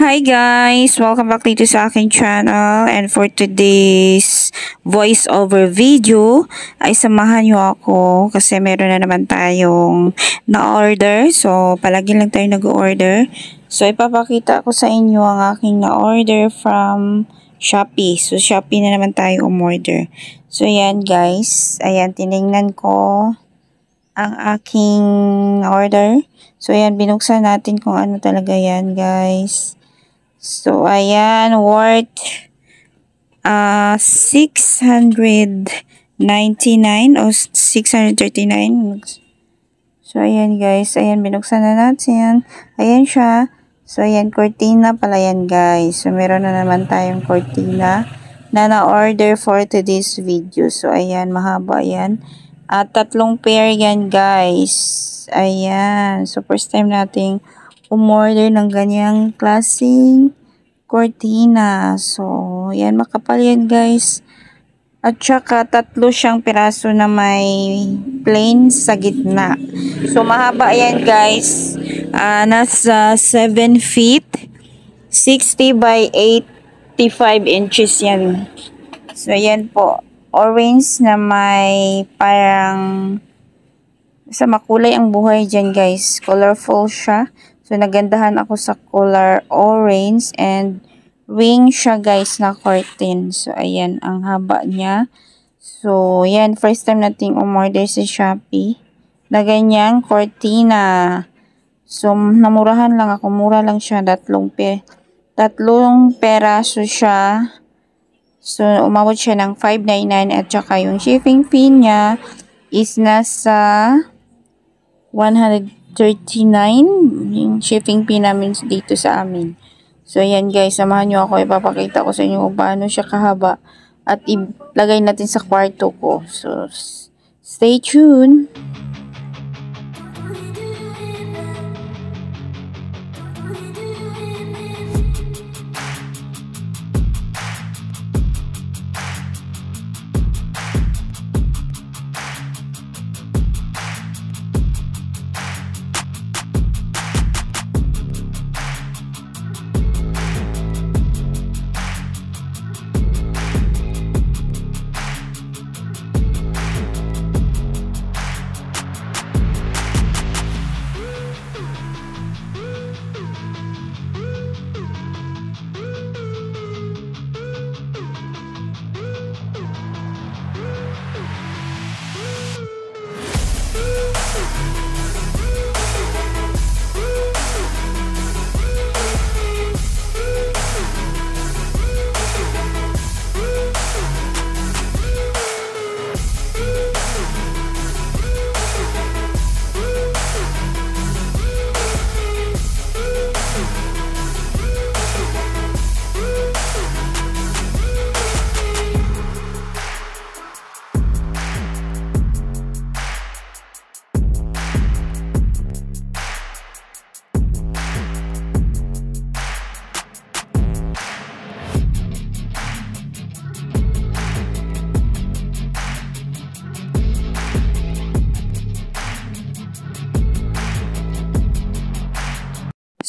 Hi guys! Welcome back dito sa aking channel, and for today's voiceover video ay samahan nyo ako kasi meron na naman tayong na-order. So palagi lang tayo nag-order. So ipapakita ko sa inyo ang aking na-order from Shopee. So Shopee na naman tayo umorder. So yan guys, ayan tinignan ko ang aking order. So ayan, binuksan natin kung ano talaga yan guys. So, ayan, worth 699 o 639. So, ayan guys. Ayan, binuksan na natin. Ayan siya. So, ayan, cortina pala yan guys. So, meron na naman tayong cortina na na-order for today's video. So, ayan, mahaba yan. At 3 pair yan guys. Ayan. So, first time nating umorder ng ganyang klaseng cortina. So, yan, makapal yan guys. At saka 3 siyang piraso na may plain sa gitna. So, mahaba yan guys. Nasa 7 feet. 60 by 85 inches yan. So, yan po. Orange na may parang sa makulay ang buhay dyan guys. Colorful siya. So, nagandahan ako sa color orange and ring siya guys na curtain. So, ayan, ang haba niya. So, yan, first time nating umorder sa Shopee na ganyang cortina. So, namurahan lang ako. Mura lang siya. 3 peraso siya. So, umabot siya ng 599 at saka yung shipping fee niya is nasa 139 yung shipping fee namin dito sa amin. So, ayan guys, samahan nyo ako. Ipapakita ko sa inyo kung paano siya kahaba at ilagay natin sa kwarto ko. So, stay tuned!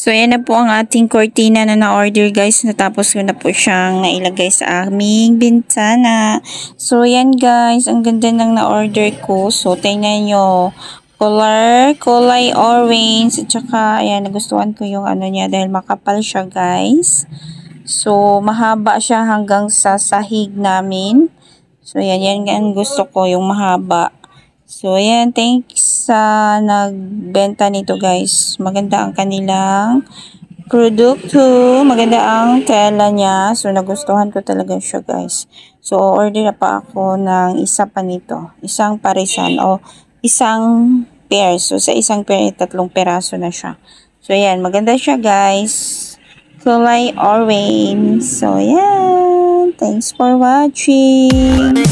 So, ayan na po ang ating cortina na na-order guys. Natapos ko na po siyang nailagay sa aming bintana. So, ayan guys. Ang ganda ng na-order ko. So, tingnan nyo. Kulay orange. At saka, ayan, nagustuhan ko yung ano niya dahil makapal siya guys. So, mahaba siya hanggang sa sahig namin. So, ayan ang gusto ko, yung mahaba. So, ayan, thanks sa nagbenta nito guys. Maganda ang kanilang produkto. Maganda ang tela niya. So, nagustuhan ko talaga siya guys. So, order na pa ako ng isa pa nito. Isang parisan o isang pair. So, sa isang pair, 3 peraso na siya. So, ayan, maganda siya guys. Kulay orange. So, ayan. Thanks for watching.